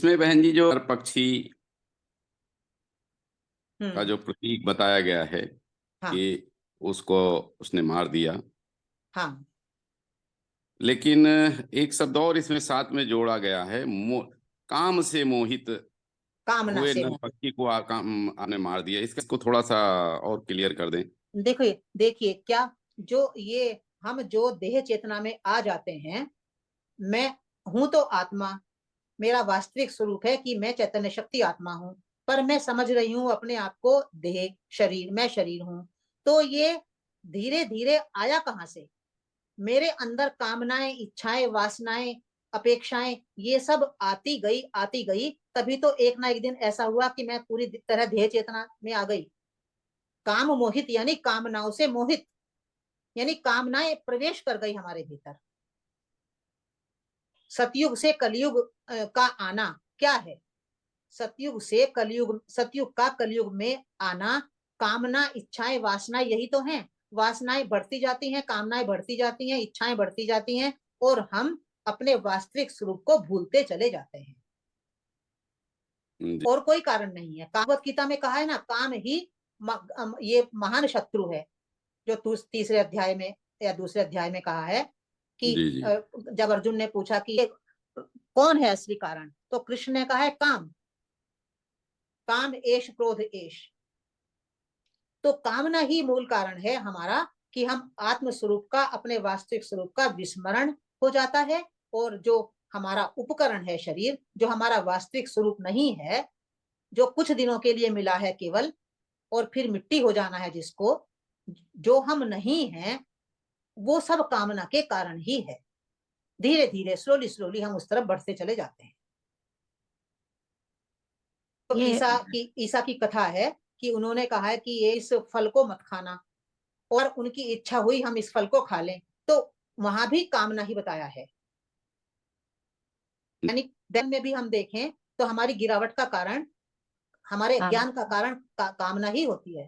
इसमें बहन जी जो पक्षी का हम्म। जो प्रतीक बताया गया है हाँ। कि उसको उसने मार दिया। हाँ। लेकिन एक शब्द और इसमें साथ में जोड़ा गया है, काम से मोहित कामना हुए से नर मोहित। पक्षी को आपने मार दिया। इसको थोड़ा सा और क्लियर कर दें। देखिए देखिए क्या, जो ये हम जो देह चेतना में आ जाते हैं, मैं हूं तो आत्मा, मेरा वास्तविक स्वरूप है कि मैं चैतन्य शक्ति आत्मा हूं। पर मैं समझ रही हूं अपने आप को देह, शरीर, मैं शरीर हूं। तो ये धीरे धीरे आया कहां से? मेरे अंदर कामनाएं, इच्छाएं, वासनाएं, अपेक्षाएं, ये सब आती गई, तभी तो एक ना एक दिन ऐसा हुआ कि मैं पूरी तरह देह चेतना में आ गई। काम मोहित यानी कामनाओं से मोहित, यानी कामनाएं प्रवेश कर गई हमारे भीतर। सतयुग से कलयुग का आना क्या है? सतयुग से कलयुग, सतयुग का कलयुग में आना, कामना, इच्छाएं, वासनाएं यही तो हैं। वासनाएं बढ़ती जाती हैं, कामनाएं बढ़ती जाती हैं, इच्छाएं बढ़ती जाती हैं, और हम अपने वास्तविक स्वरूप को भूलते चले जाते हैं। जी और कोई कारण नहीं है। भगवत गीता में कहा है ना, काम ही ये महान शत्रु है। जो तीसरे अध्याय में या दूसरे अध्याय में कहा है कि जी जी जब अर्जुन ने पूछा कि ये कौन है असली कारण, तो कृष्ण ने कहा है काम। काम एश क्रोध एश। तो कामना ही मूल कारण है हमारा, कि हम आत्म स्वरूप का, अपने वास्तविक स्वरूप का विस्मरण हो जाता है। और जो हमारा उपकरण है शरीर, जो हमारा वास्तविक स्वरूप नहीं है, जो कुछ दिनों के लिए मिला है केवल, और फिर मिट्टी हो जाना है जिसको, जो हम नहीं हैं, वो सब कामना के कारण ही है। धीरे धीरे, स्लोली स्लोली हम उस तरफ बढ़ते चले जाते हैं। तो ये ईसा की कथा है कि उन्होंने कहा है कि ये इस फल को मत खाना, और उनकी इच्छा हुई हम इस फल को खा लें, तो वहां भी कामना ही बताया है। यानी धन में भी हम देखें तो हमारी गिरावट का कारण, हमारे हाँ। ज्ञान का कारण कामना ही होती है।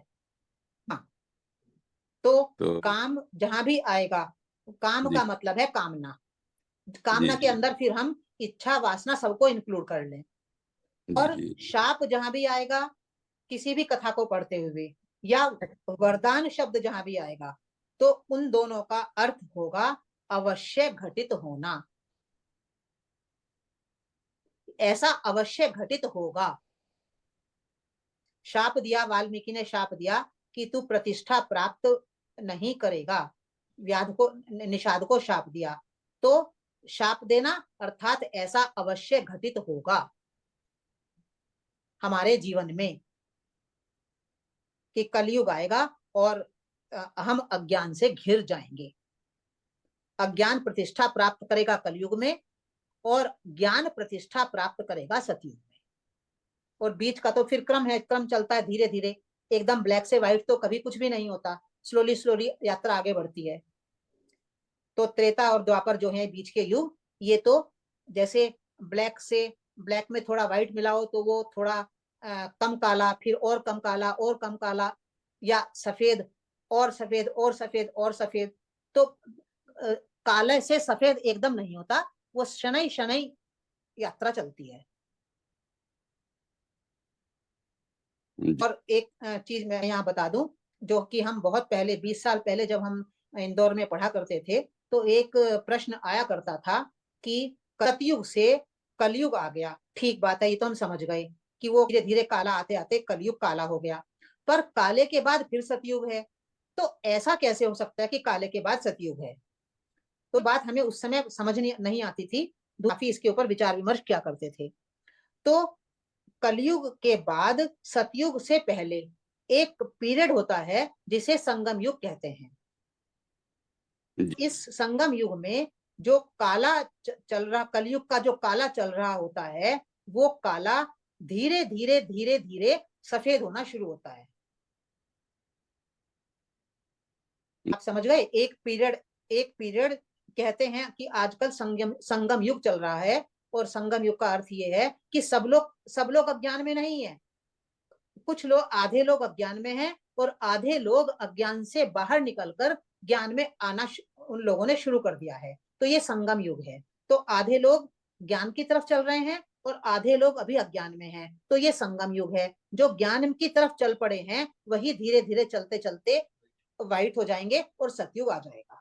हाँ। तो तो काम जहां भी आएगा, काम जी का मतलब है कामना। जी कामना के जी अंदर फिर हम इच्छा, वासना सबको इंक्लूड कर लें। और जी शाप जहां भी आएगा, किसी भी कथा को पढ़ते हुए, या वरदान शब्द जहां भी आएगा, तो उन दोनों का अर्थ होगा अवश्य घटित होना। ऐसा अवश्य घटित होगा। शाप दिया, वाल्मीकि ने शाप दिया कि तू प्रतिष्ठा प्राप्त नहीं करेगा। व्याध को, निषाद को शाप दिया। तो शाप देना अर्थात ऐसा अवश्य घटित होगा हमारे जीवन में, कि कलयुग आएगा और हम अज्ञान से घिर जाएंगे। अज्ञान प्रतिष्ठा प्राप्त करेगा कलयुग में, और ज्ञान प्रतिष्ठा प्राप्त करेगा सतयुग में। और बीच का तो फिर क्रम है, क्रम चलता है धीरे धीरे। एकदम ब्लैक से व्हाइट तो कभी कुछ भी नहीं होता। स्लोली स्लोली यात्रा आगे बढ़ती है। तो त्रेता और द्वापर जो है बीच के युग, ये तो जैसे ब्लैक से, ब्लैक में थोड़ा व्हाइट मिलाओ तो वो थोड़ा कम काला, फिर और कम काला, और कम काला, या सफेद, और सफेद, और सफेद, और सफेद। तो काले से सफेद एकदम नहीं होता, वो शनै शनै यात्रा चलती है। जी और एक चीज मैं यहाँ बता दूं, जो कि हम बहुत पहले, 20 साल पहले जब हम इंदौर में पढ़ा करते थे, तो एक प्रश्न आया करता था कि सतयुग से कलयुग आ गया। ठीक बात है, ये तो हम समझ गए कि वो धीरे धीरे काला आते आते कलयुग काला हो गया। पर काले के बाद फिर सतयुग है, तो ऐसा कैसे हो सकता है कि काले के बाद सतयुग है? तो बात हमें उस समय समझ नहीं आती थी। काफी इसके ऊपर विचार विमर्श किया करते थे। तो कलयुग के बाद, सतयुग से पहले एक पीरियड होता है जिसे संगम युग कहते हैं। जी इस संगम युग में जो काला चल रहा, कलयुग का जो काला चल रहा होता है, वो काला धीरे धीरे धीरे धीरे सफेद होना शुरू होता है। आप समझ गए? एक पीरियड कहते हैं कि आजकल संगम संगम युग चल रहा है। और संगम युग का अर्थ ये है कि सब लोग अज्ञान में नहीं है। कुछ लोग, आधे लोग अज्ञान में हैं, और आधे लोग अज्ञान से बाहर निकलकर ज्ञान में आना उन लोगों ने शुरू कर दिया है। तो ये संगम युग है। तो आधे लोग ज्ञान की तरफ चल रहे हैं, और आधे लोग अभी अज्ञान में हैं। तो ये संगम युग है। जो ज्ञान की तरफ चल पड़े हैं वही धीरे धीरे चलते चलते वाइट हो जाएंगे और सतयुग आ जाएगा।